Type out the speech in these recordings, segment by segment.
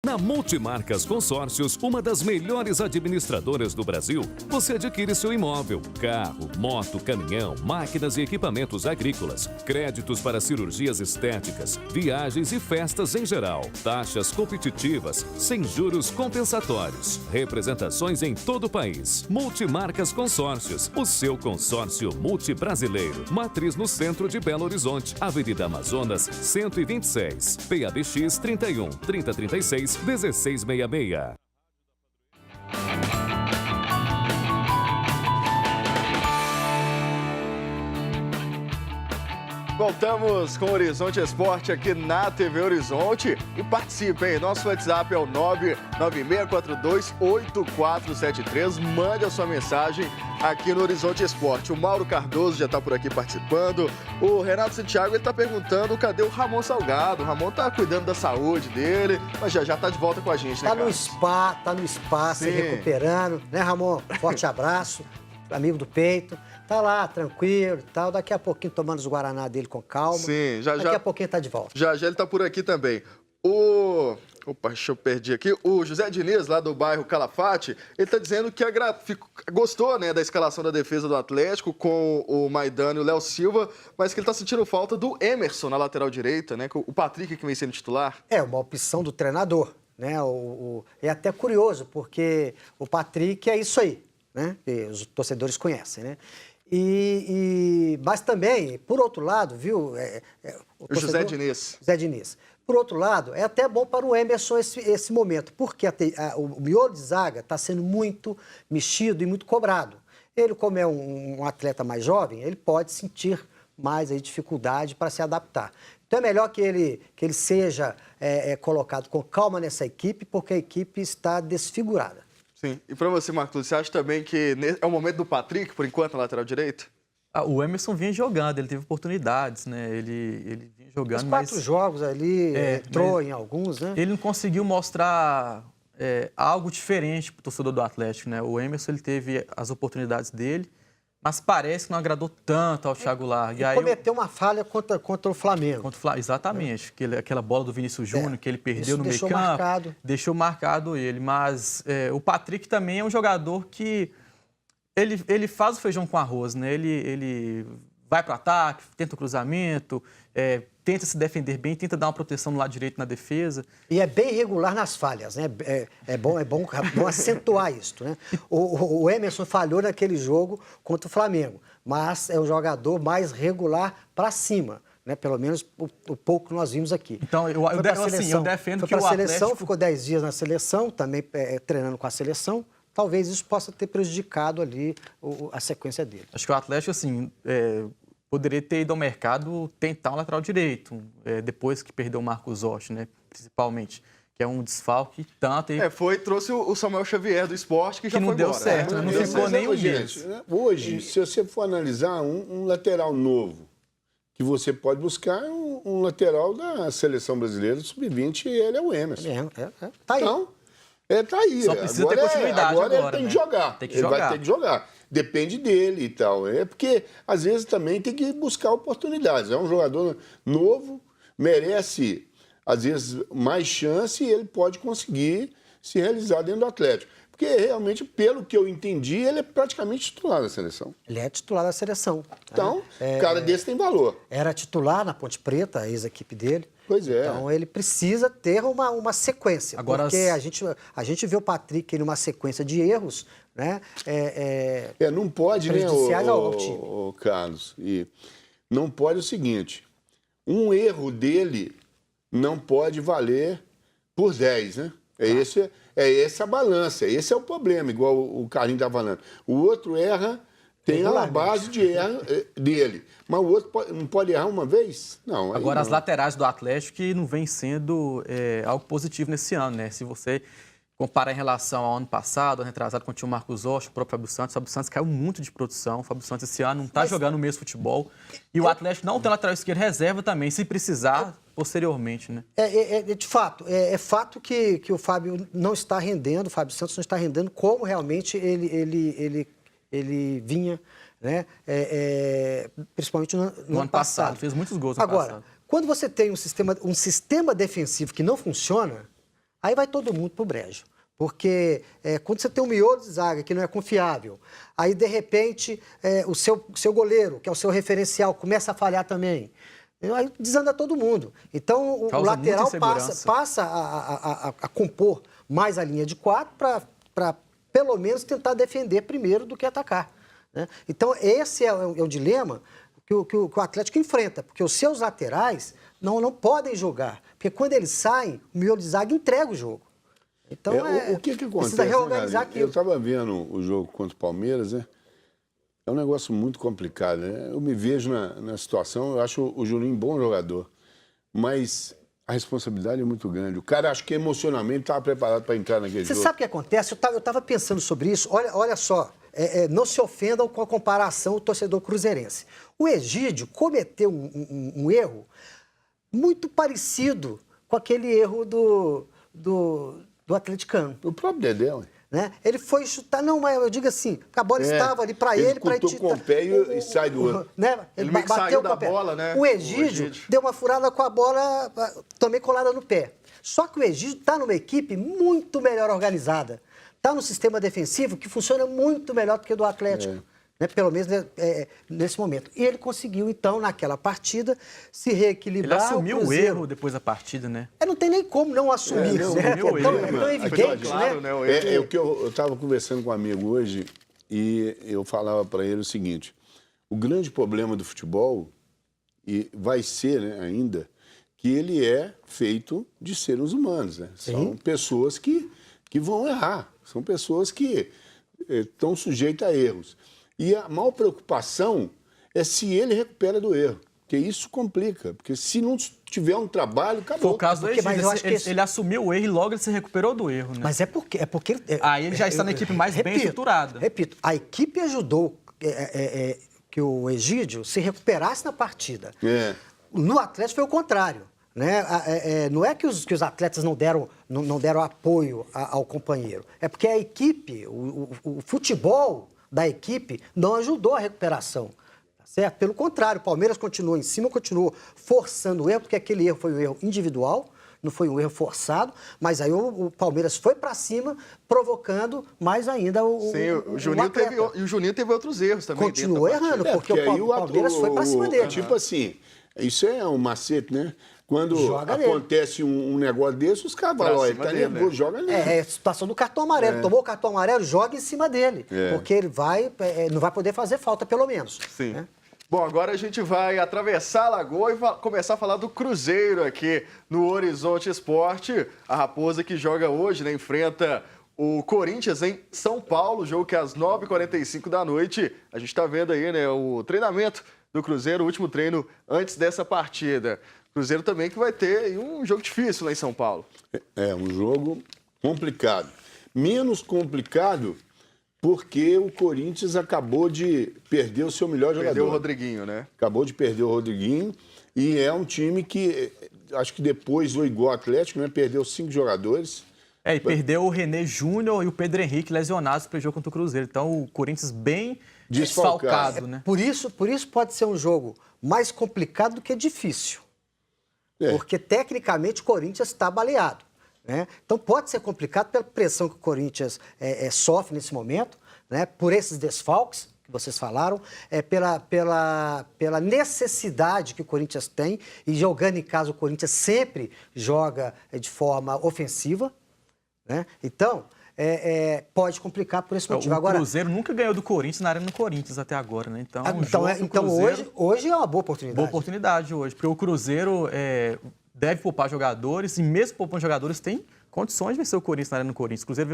Na Multimarcas Consórcios, uma das melhores administradoras do Brasil, você adquire seu imóvel, carro, moto, caminhão, máquinas e equipamentos agrícolas, créditos para cirurgias estéticas, viagens e festas em geral, taxas competitivas, sem juros compensatórios, representações em todo o país. Multimarcas Consórcios, o seu consórcio multibrasileiro. Matriz no centro de Belo Horizonte, Avenida Amazonas, 126, PABX 31 3036 1666. Voltamos com o Horizonte Esporte aqui na TV Horizonte e participem. Nosso WhatsApp é o 996428473. Mande a sua mensagem aqui no Horizonte Esporte. O Mauro Cardoso já está por aqui participando. O Renato Santiago está perguntando cadê o Ramon Salgado. O Ramon está cuidando da saúde dele, mas já está de volta com a gente, né, Tá no spa, se recuperando, né, Ramon? Forte abraço, amigo do peito. Tá lá, tranquilo e tal. Daqui a pouquinho tomando os guaraná dele com calma. Sim, Daqui a pouquinho tá de volta. Já ele tá por aqui também. Opa, deixa eu perder aqui. O José Diniz, lá do bairro Calafate, ele tá dizendo que gostou, né, da escalação da defesa do Atlético com o Maidana e o Léo Silva, mas que ele tá sentindo falta do Emerson na lateral direita, né? O Patrick que vem sendo titular. É uma opção do treinador, né? É até curioso, porque o Patrick é isso aí, né? E os torcedores conhecem, né? Mas também, por outro lado, viu? O José Diniz. José Diniz. Por outro lado, é até bom para o Emerson esse momento, porque o miolo de zaga está sendo muito mexido e muito cobrado. Ele, como é um atleta mais jovem, ele pode sentir mais aí dificuldade para se adaptar. Então é melhor que ele seja colocado com calma nessa equipe, porque a equipe está desfigurada. Sim. E para você, Marcos, você acha também que é o momento do Patrick, por enquanto, na lateral direita? O Emerson vinha jogando, ele teve oportunidades, né? Ele vinha jogando, Os 4 jogos ali, entrou em alguns, né? Ele não conseguiu mostrar algo diferente para o torcedor do Atlético, né? O Emerson, ele teve as oportunidades dele, mas parece que não agradou tanto ao Thiago Largue. Ele cometeu uma falha contra o Flamengo. Exatamente. Aquela bola do Vinícius Júnior que ele perdeu no meio-campo. Deixou marcado ele. Mas o Patrick também é um jogador que ele faz o feijão com arroz, né? Ele vai para o ataque, tenta o cruzamento, tenta se defender bem, tenta dar uma proteção no lado direito na defesa. E é bem regular nas falhas, né? É bom acentuar isso, né? O Emerson falhou naquele jogo contra o Flamengo, mas é um jogador mais regular para cima, né? Pelo menos o pouco que nós vimos aqui. Então, eu defendo que o Atlético... ficou 10 dias na seleção, também treinando com a seleção. Talvez isso possa ter prejudicado ali a sequência dele. Acho que o Atlético, assim, poderia ter ido ao mercado tentar um lateral direito, depois que perdeu o Marcos Rocha, né, principalmente, que é um desfalque tanto... Trouxe o Samuel Xavier do Sport, que já não foi deu embora. certo, não ficou nem um mês. Hoje, se você for analisar um lateral novo, que você pode buscar um lateral da Seleção Brasileira Sub-20, e ele é o Emerson. Tá aí. Então, tá aí. Só precisa ter continuidade agora ele tem que jogar. Ele vai ter que jogar. Depende dele e tal. É porque, às vezes, também tem que buscar oportunidades. É um jogador novo, merece, às vezes, mais chance e ele pode conseguir se realizar dentro do Atlético. Porque, realmente, pelo que eu entendi, ele é praticamente titular da seleção. Ele é titular da seleção. Então, um cara desse tem valor. Era titular na Ponte Preta, a ex-equipe dele. Pois é. Então, ele precisa ter uma sequência. Agora, porque a gente vê o Patrick numa sequência de erros, né? Não pode, né, Carlos? E não pode o seguinte, um erro dele não pode valer por 10, né? Essa a balança, esse é o problema, igual o Carlinhos está falando. O outro erra, tem a base de erro dele. Mas o outro não pode errar uma vez? Não. Agora, as laterais do Atlético que não vem sendo algo positivo nesse ano, né? Se você comparar em relação ao ano passado, ano retrasado, quando tinha o Marcos Rocha, o próprio Fábio Santos caiu muito de produção. O Fábio Santos esse ano não está jogando o mesmo futebol. E o Atlético não tem lateral esquerdo reserva também, se precisar, posteriormente, né? De fato, é fato que o Fábio não está rendendo, o Fábio Santos não está rendendo como realmente ele vinha, né? Principalmente no ano passado. Fez muitos gols no ano passado. Agora, quando você tem um sistema defensivo que não funciona, Aí vai todo mundo pro brejo. Porque quando você tem um miolo de zaga que não é confiável, aí, de repente, o seu goleiro, que é o seu referencial, começa a falhar também. Aí desanda todo mundo. Então, o lateral passa a compor mais a linha de 4 para, pelo menos, tentar defender primeiro do que atacar. Né? Então, esse é o dilema que o Atlético enfrenta, porque os seus laterais não podem jogar. Porque quando eles saem, o miolo de zaga entrega o jogo. Então, o que acontece, precisa reorganizar aquilo. Eu estava vendo o jogo contra o Palmeiras, né? É um negócio muito complicado, né? Eu me vejo na situação, eu acho o Juninho um bom jogador, mas a responsabilidade é muito grande. O cara, acho que emocionalmente estava preparado para entrar naquele jogo. Você sabe o que acontece? Eu estava pensando sobre isso. Olha só, não se ofendam com a comparação do torcedor cruzeirense. O Egídio cometeu um erro muito parecido com aquele erro do atleticano. O próprio Dedé, ué. Né? Ele foi chutar, não, mas eu digo assim, a bola estava ali para ele, para ele com o pé e sai do outro. Né? Ele bateu com a bola, né? O Egídio deu uma furada com a bola também colada no pé. Só que o Egídio está numa equipe muito melhor organizada. Está num sistema defensivo que funciona muito melhor do que o do Atlético. Né? Pelo menos nesse momento. E ele conseguiu, então, naquela partida, se reequilibrar. Ele assumiu o erro depois da partida, né? Não tem nem como não assumir. É tão evidente, claro, né? O que eu estava conversando com um amigo hoje e eu falava para ele o seguinte: o grande problema do futebol, e vai ser, né, ainda, que ele é feito de seres humanos. Né? São pessoas que vão errar, são pessoas que estão sujeitas a erros. E a maior preocupação é se ele recupera do erro, porque isso complica, porque se não tiver um trabalho, acabou. Foi o caso do Egídio, ele assumiu o erro e logo ele se recuperou do erro. Né? Mas é porque aí ele já está na equipe mais bem estruturada. Repito, a equipe ajudou que o Egídio se recuperasse na partida. No Atlético foi o contrário. Né? Não é que os atletas não deram apoio ao companheiro, é porque a equipe, o futebol da equipe não ajudou a recuperação. Tá certo? Pelo contrário, o Palmeiras continuou em cima, continuou forçando o erro, porque aquele erro foi um erro individual, não foi um erro forçado, mas aí o Palmeiras foi para cima, provocando mais ainda o Juninho teve outros erros também. Continuou errando, porque o Palmeiras foi para cima dele. Tipo assim, isso é um macete, né? Quando acontece um negócio desse, os caras falam, ele tá nervoso, joga nele. É a situação do cartão amarelo. Tomou o cartão amarelo, joga em cima dele. Porque ele não vai poder fazer falta, pelo menos. Sim. Né? Bom, agora a gente vai atravessar a Lagoa e começar a falar do Cruzeiro aqui no Horizonte Esporte. A Raposa que joga hoje, né, enfrenta o Corinthians em São Paulo, jogo que é às 9h45 da noite. A gente está vendo aí, né, o treinamento do Cruzeiro, o último treino antes dessa partida. Cruzeiro também que vai ter um jogo difícil lá em São Paulo. É um jogo complicado. Menos complicado porque o Corinthians acabou de perder o seu melhor jogador. Perdeu o Rodriguinho, né? Acabou de perder o Rodriguinho e é um time que, acho que depois, ou igual ao Atlético, né, perdeu 5 jogadores. E perdeu o René Júnior e o Pedro Henrique lesionados para o jogo contra o Cruzeiro. Então, o Corinthians bem desfalcado, né? Por isso pode ser um jogo mais complicado do que difícil. Porque, tecnicamente, o Corinthians está baleado. Né? Então, pode ser complicado pela pressão que o Corinthians sofre nesse momento, né? Por esses desfalques que vocês falaram, pela necessidade que o Corinthians tem, e jogando em casa, o Corinthians sempre joga de forma ofensiva. Né? Então, pode complicar por esse motivo. O Cruzeiro nunca ganhou do Corinthians na Arena do Corinthians até agora, né? Então Cruzeiro, hoje é uma boa oportunidade. Boa oportunidade hoje, porque o Cruzeiro deve poupar jogadores e mesmo poupando jogadores tem condições de vencer o Corinthians na Arena do Corinthians. O Cruzeiro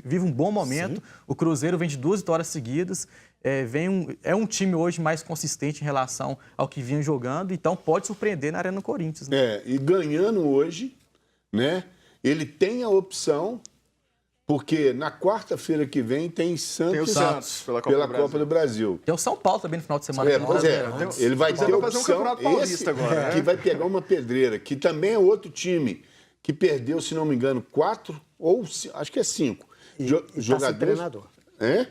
vive um bom momento, sim. O Cruzeiro vem de 2 vitórias seguidas, é um time hoje mais consistente em relação ao que vinha jogando, então pode surpreender na Arena do Corinthians. Né? E ganhando hoje, né, ele tem a opção. Porque na quarta-feira que vem tem Santos pela Copa do Brasil. Tem o São Paulo também no final de semana. Ele vai ter a opção agora, que vai pegar uma pedreira, que também é outro time que perdeu, se não me engano, 4 ou acho que é 5 jogadores. Está sem treinador.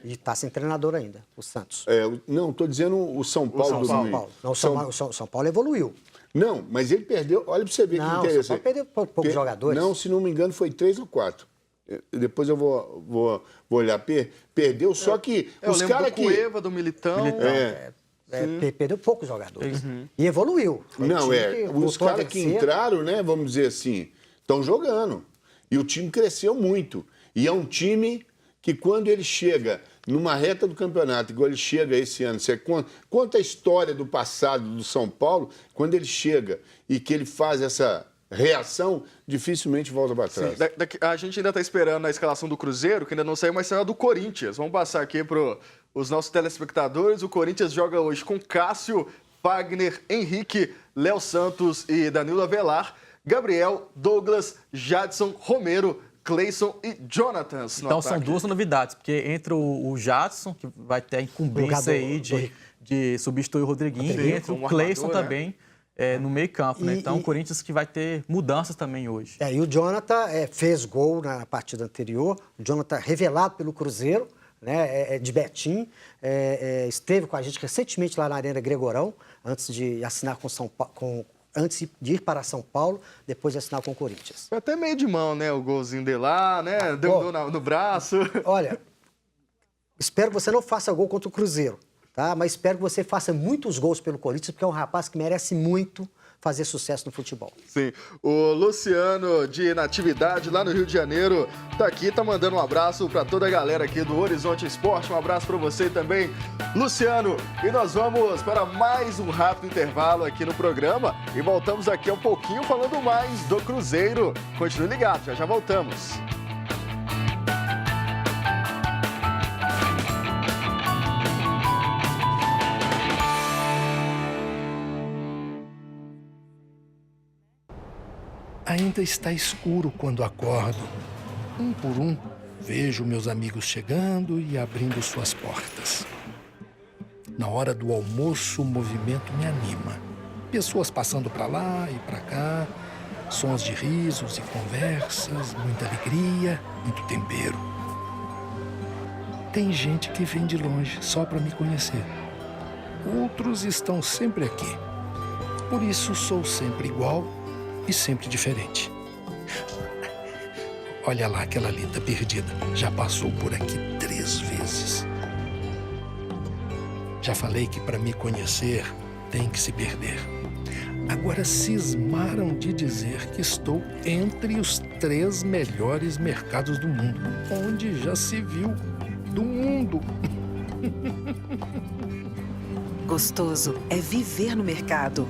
E está sem treinador ainda, o Santos. Não, estou dizendo o São Paulo. O São Paulo evoluiu. Não, mas ele perdeu... Olha para você ver que interessante. Não, São Paulo perdeu poucos jogadores. Não, se não me engano, foi 3 ou 4. Depois eu vou olhar. Perdeu, só que os caras que... Eu lembro do Cueva, do Militão. Perdeu poucos jogadores. E evoluiu. Não, os caras que entraram, né, vamos dizer assim, estão jogando. E o time cresceu muito. E é um time que quando ele chega numa reta do campeonato, igual ele chega esse ano, você conta a história do passado do São Paulo, quando ele chega e que ele faz essa reação, dificilmente volta para trás. Sim, a gente ainda está esperando a escalação do Cruzeiro, que ainda não saiu, mas saiu a do Corinthians. Vamos passar aqui para os nossos telespectadores. O Corinthians joga hoje com Cássio, Fagner, Henrique, Léo Santos e Danilo Avelar, Gabriel, Douglas, Jadson, Romero, Cleison e Jonathan. Então são duas novidades, porque entre o Jadson, que vai ter a incumbência aí de substituir o Rodriguinho, e entre o Cleison também no meio campo. Né? Então o Corinthians que vai ter mudanças também hoje. E o Jonathan fez gol na partida anterior, o Jonathan revelado pelo Cruzeiro, né, de Betim, esteve com a gente recentemente lá na Arena Gregorão, antes de assinar com São Paulo, antes de ir para São Paulo, depois de assinar com o Corinthians. Foi até meio de mão, né? O golzinho dele lá, né? Deu gol no braço. Olha, espero que você não faça gol contra o Cruzeiro, tá? Mas espero que você faça muitos gols pelo Corinthians, porque é um rapaz que merece muito fazer sucesso no futebol. Sim. O Luciano, de Natividade, lá no Rio de Janeiro, tá aqui, tá mandando um abraço para toda a galera aqui do Horizonte Esporte. Um abraço para você também, Luciano. E nós vamos para mais um rápido intervalo aqui no programa e voltamos aqui um pouquinho falando mais do Cruzeiro. Continue ligado, já voltamos. Ainda está escuro quando acordo. Um por um, vejo meus amigos chegando e abrindo suas portas. Na hora do almoço, o movimento me anima. Pessoas passando para lá e para cá, sons de risos e conversas, muita alegria, muito tempero. Tem gente que vem de longe só para me conhecer. Outros estão sempre aqui. Por isso sou sempre igual e sempre diferente. Olha lá aquela linda perdida. Já passou por aqui 3 vezes. Já falei que para me conhecer tem que se perder. Agora cismaram de dizer que estou entre os 3 melhores mercados do mundo. Onde já se viu do mundo. Gostoso é viver no mercado.